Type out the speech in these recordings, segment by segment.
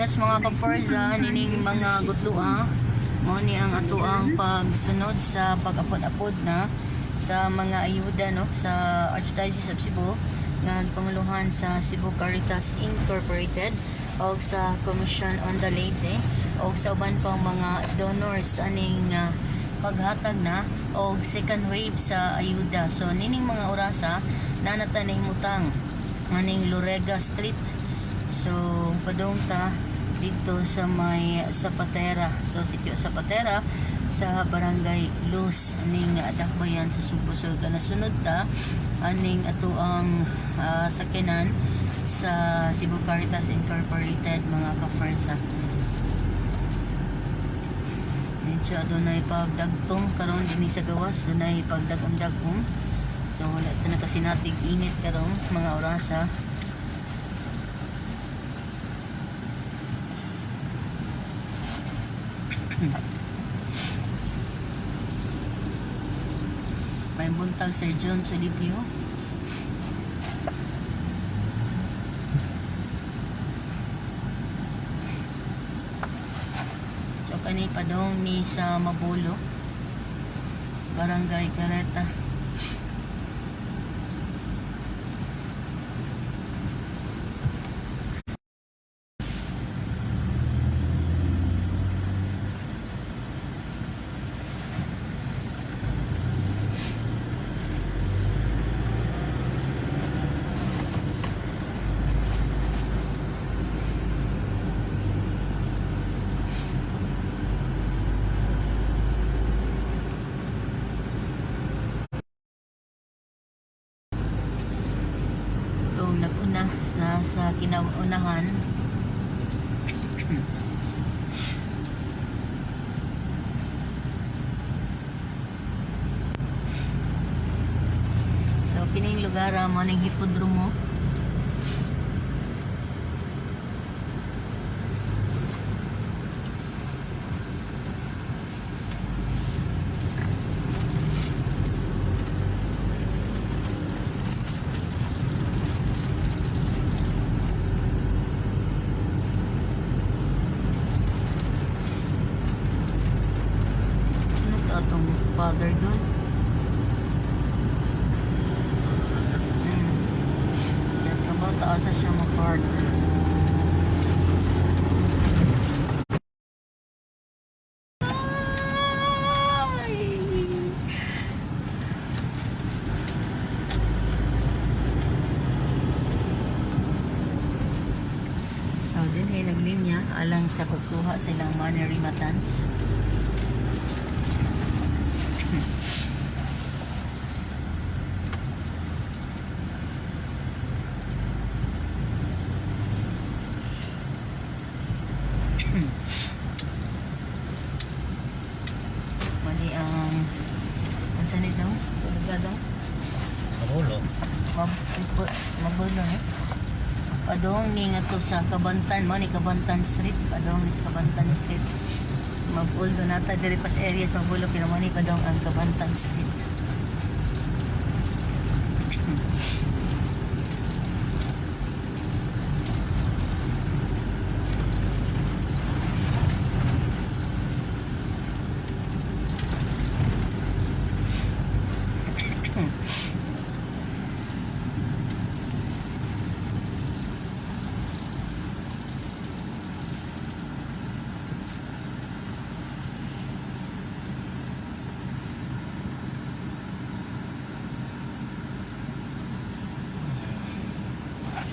yes mga kaporza, nining mga gutlua, mo ni ang ato ang pagsunod sa pag-apod-apod na sa mga ayuda no sa Archdiocese of Cebu nga panguluhan sa Cebu Caritas Incorporated o sa Commission on the Leyte o sa uban pang mga donors aning paghatag na o second wave sa ayuda. So nining mga orasa na natanahimutang aning Lorega Street. So padong ta dito sa may Zapatera. So Sitio Zapatera sa Barangay Luz aning dakbayan sa Cebu. So nasunod ta aning ato ang sakinan sa Cebu Caritas Incorporated mga ka-friends. Medyo adunay pagdagtong karon dinhi sa gawas, dunay pagdagom-dagom. So wala ta na kasi natig init karon mga orasa. May buntag Sir John sa Libyo. So kani padong ni sa Mabulo, Barangay Kareta. Naguna na sa kinaunahan. So kining lugar mo ning hipodromo. Atong father doon. Yan ka ba? Taasa siya ma-park. So din ay naglinya alang sa pagkuha silang money remittance. Mali ang ansan daw? Talaga daw? Mabulo. Mabulo eh. Padong ni nga to sa Kabantan mo ni Kabantan Street. Padong ni sa Kabantan Street. Mabulo na ta diri pas areas mabulo pero mo ni padong ang Kabantan Street.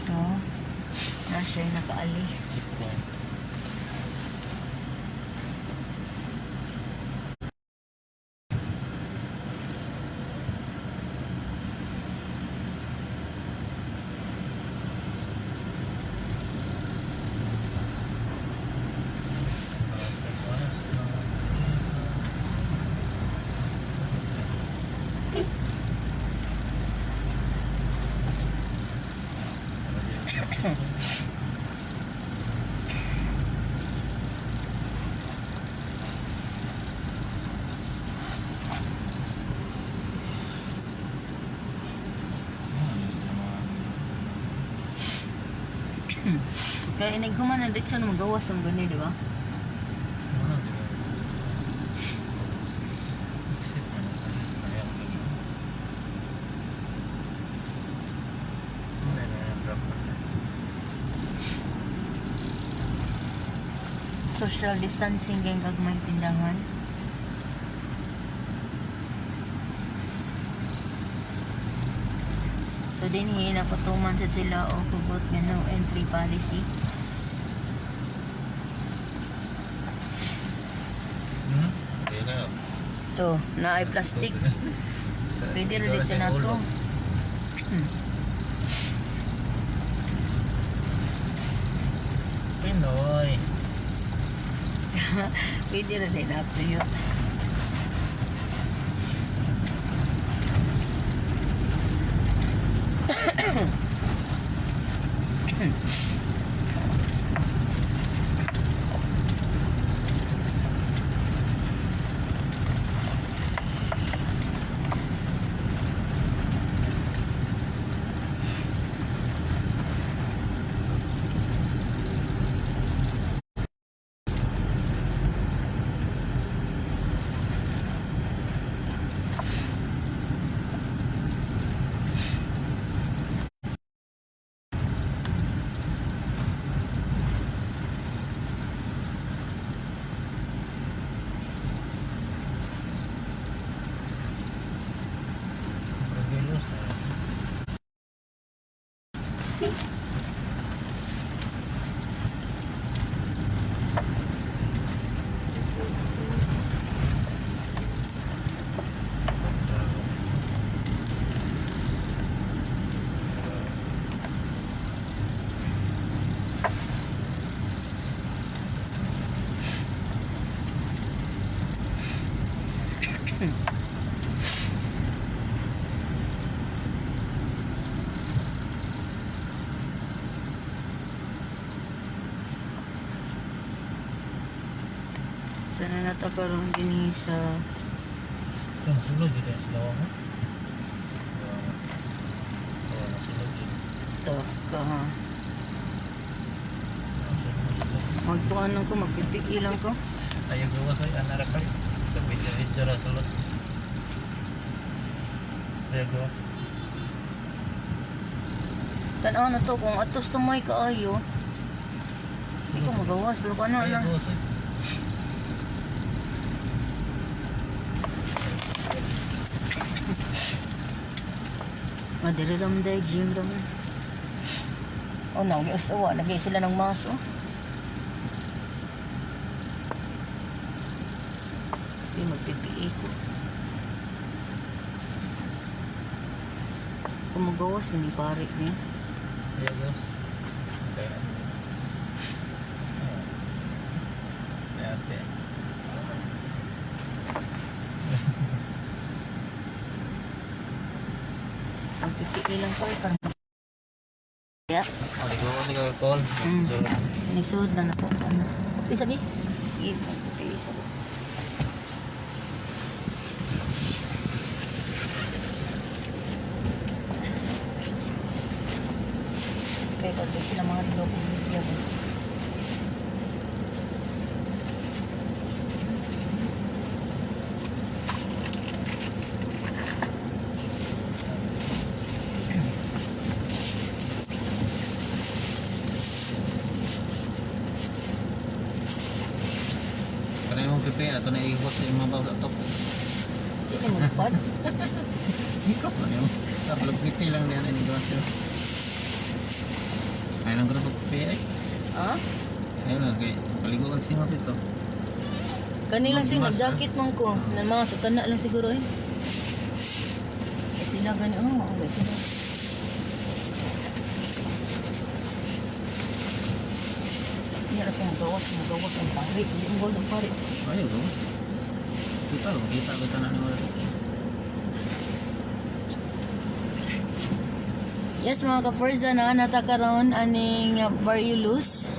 So, na siya'y nakaali. Kaya inighuman na dito sa magawas ang gani, di ba? Ano, di ba? Exit man ang sa'yo. Ayaw ko lagi. Wala na drop pa na. Social distancing kay gagmay tindahan. So din hinapatuman sa sila o kugot nga no entry policy. Okay na. To, na ay plastic. Pwede rin dito na to. Pinoy. Pwede rin din na to yun. Barangay Luz na. Sana natakaroon din sa Ito, sulod dito yung silawang mo. Ito, nasulod dito. taka. Nasulod dito. Magtuan lang ko, magpipikilan ko. Ayaw gawa sa'yo, anara kayo. Video-video na sulod. Ayaw gawa. Tanaw na to, kung atos tumoy kaayo, hindi ko magawas, pero ka na na. Ayaw gawa sa'yo. Madiri lang dahil gym lang. Oh, nag-iasawa. Lagay sila ng maso. Hindi magpipiik ko. Kumagawas, maniparik niya. Ayaw gawa. Kaya. Ate. Magpipikilan ko. Yeah. Hindi ka call. Nagsuod na na po. Ano? Okay, sabi? Okay, sabi. Okay, pag sila mga rin loob ng video. Karena yung pipi, ato na ihot sa imong bawa top. Hindi mo pod. Hikap lang yun. Tablog pipi lang yan ang negosyo. Ay lang ko na pipi ay. Ah? Ayun lang, kay paligo kag simap ito. Kanilang jacket man ko. Na mga sukana lang siguro eh. Kasi sila gani, oh, okay sila. Hindi na kung magawas ang pari. Hindi ang gawas ang pari. Ayaw ko. Kita ko, kita ko tanan mo. Yes mga ka-Forza na natakaroon aning Barangay Luz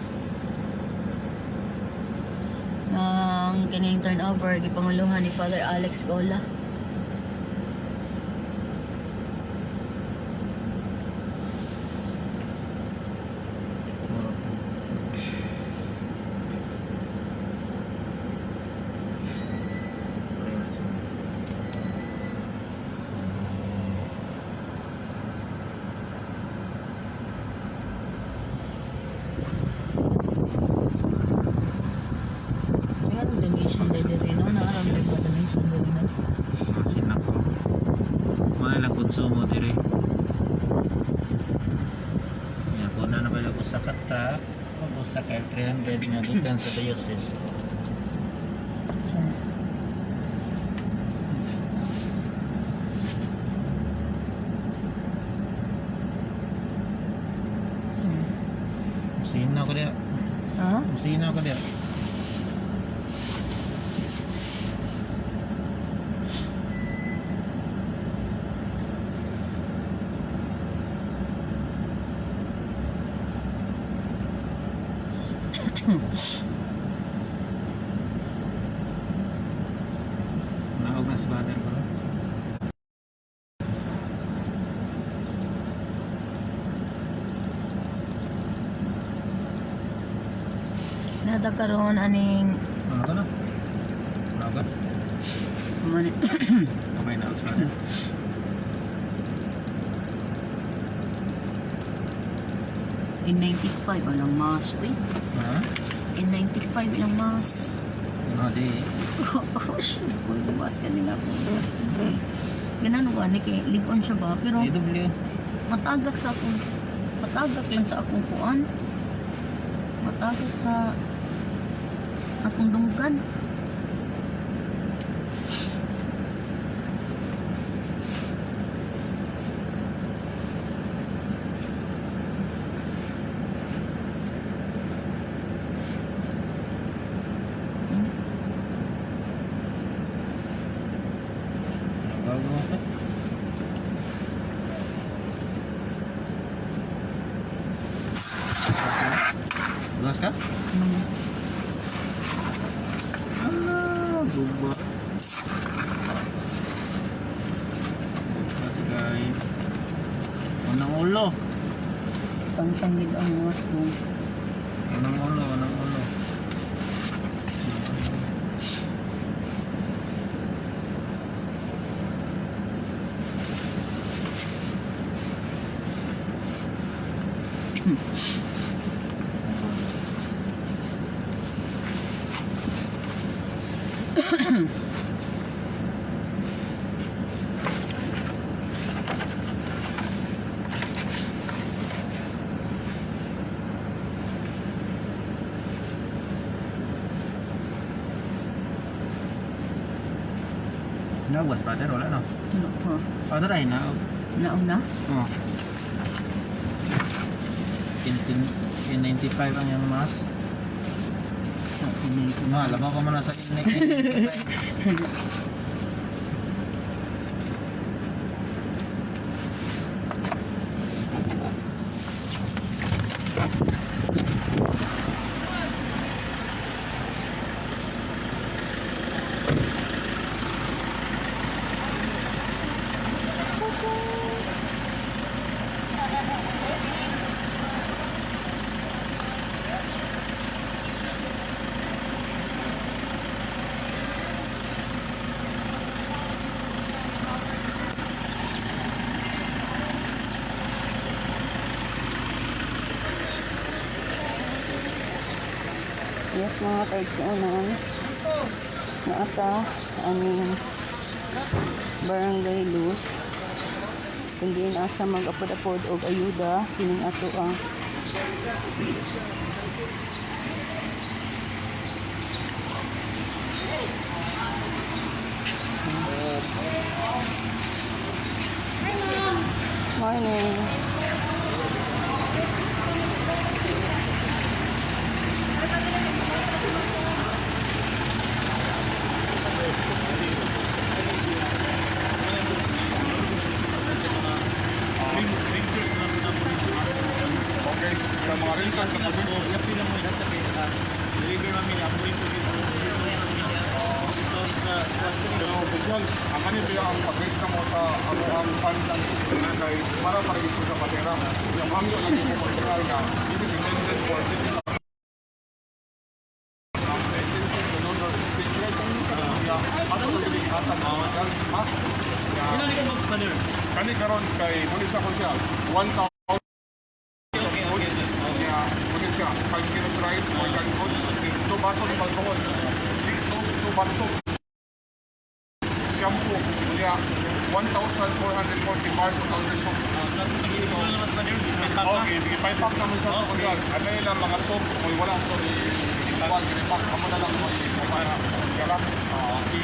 ng kining turnover gipanguluhan ni Father Alex Gola. sa usa kay 300 nga gikan sa diocese. So, so, Sino ko dia? ha? Sino ko dia? Naog na si Father ko. Nada karon aning Ano ka na? Naog ka? man- Kamay na si Father. in 95 alang mas, uy. Ha? In 95 ilang mas. Ano di? Oh, shit. Kung bumas ka nila po. Ganun ko, kay ligon siya ba? Pero DW. matagak lang sa akong kuan. Matagak sa akong dunggan. Bago mo sa? Bukas ka? Ala, buba. Pati guys. Unang ulo. Pangpanggid ang mas ko. Unang ulo, unang ulo. Nawas Father, wala no? Ano ko? Father ay naog. Naog na? Oh. In 95 ang yung mas. Sa inay ko. Labaw ka man na sa inek. Yes, mga kaigsoonan. Naata aning Barangay Luz. Kundi asa mag-apod-apod og ayuda kining ato ang morning. Okay, sa mga rinkas sa pagbubo, yapi na mo sa kaya deliver namin ang mo ito dito pero busyal, ang kanil kaya ang pag-raise na mo sa ang fund ng Pinasay para Sitio Zapatera. Yung hangyo na dito personal na it is intended for city kani karon kay muli sa ko siya 1,000 siya 5 kilos rice, 4 canned goods, 2 basos alcohol, 2 baso shampoo, kaya 1,440 bars of alcohol. Sa ito naman Okay, ipaipak naman sa pagkakas. Ano ilang mga soap, kung wala ito iwan, ipaipak mo na lang mo para kaya okay.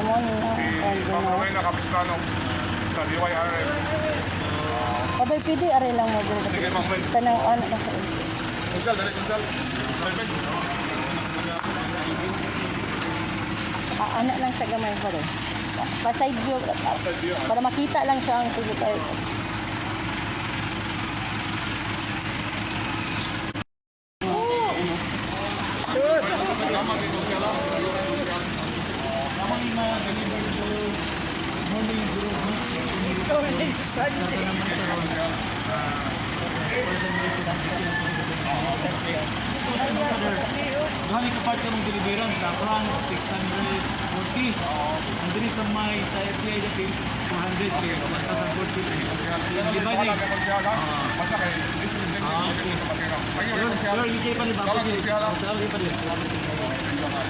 Come on, Si Ma'am Rowena, Capistrano sa DYRL. Father, pwede aray lang mo. Sige, Ma'am Wen. Tanang ano na sa Kunsal, dali kunsal. Perfect. anak lang sa gamay, Father. Pa-side view. Para makita lang siya ang Cebu Caritas. Gani ka part ka mong deliveran sa Aklan, 640. Ang dili sa may sa FTA dati 200 kay 1,040. Dividing. Basta kay Sir, hindi pa rin ba? Sir, hindi pa rin.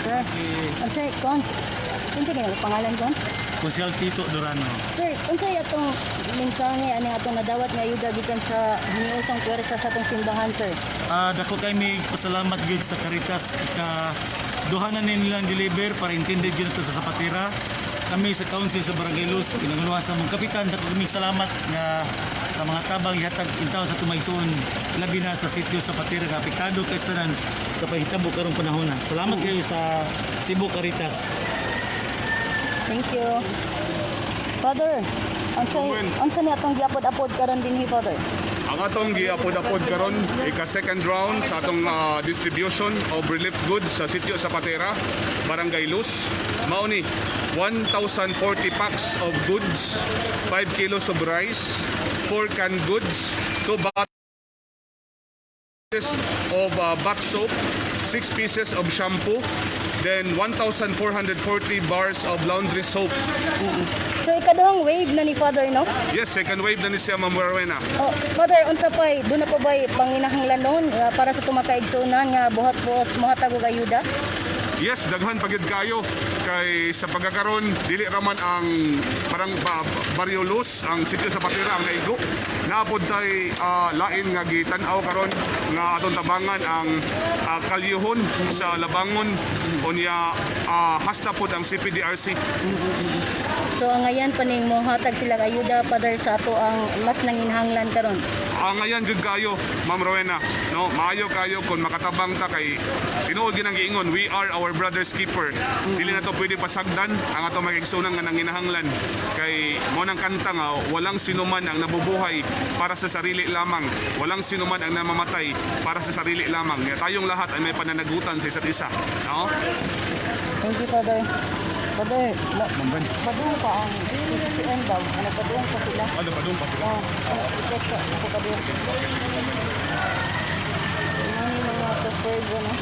Sir, unsay cons? Unsay kaya pangalan kon? Konsyal Tito Durano. Sir, unsay atong mensahe ani atong nadawat nga ayuda gikan sa hiniusang puwersa sa atong simbahan, sir? Dako kay may pasalamat gyud sa Caritas ka duhanan nilang deliver para intended gyud nato sa Zapatera. Kami sa council sa Barangay Luz, pinanguluhan sa mga kapitan, dako kami salamat nga sa mga tabang ihatag intaw sa tumaigsoon labi na sa Sitio Zapatera nga apektado kay tanan sa pahitabo karong panahon. Salamat kayo sa Cebu Caritas. Thank you. Father, unsay ni atong giapod-apod karon dinhi, Father? Ang atong giapod-apod karon ika second round sa atong distribution of relief goods sa Sitio Zapatera, Barangay Luz. Mao ni 1,040 packs of goods, 5 kilos of rice, 4 canned goods, 2 bottles of bath soap, 6 pieces of shampoo, then 1,440 bars of laundry soap. So ikaduhang wave na ni Father, no? Yes, second wave na ni siya, Ma'am Rowena. Oh, Father, unsa pay doon na pa ba'y panginahanglan noon para sa tumakaigsoonan nga buhat-buhat mohatag og ayuda? Yes, daghan pagid kayo kay sa pagkakaroon dili raman ang parang Barangay Luz, ang Sitio Zapatera ang naigo. Naapod tay lain nga gitan-aw karon nga atong tabangan ang kalyuhon sa Labangon unya hasta pod ang CPDRC. So ngayon pa ning mohatag sila ayuda, Father, sa ato ang mas nanginhanglan karon. Ngayon jud kayo, Ma'am Rowena, no, maayo kayo kung makatabang ta kay tinuod ginang giingon, we are our brother's keeper. Dili na to pwede pasagdan ang ato magigsunan nga nanginahanglan kay mo nang kanta nga walang sinuman ang nabubuhay para sa sarili lamang, walang sinuman ang namamatay para sa sarili lamang. Nga tayong lahat ay may pananagutan sa isa't isa, no? Thank you, Father. Father, padung pa ang CCN daw. Ano, padung pa sila? Ano pa doon pa? I-check sa ako padung. Ano yung mga preferred, ano?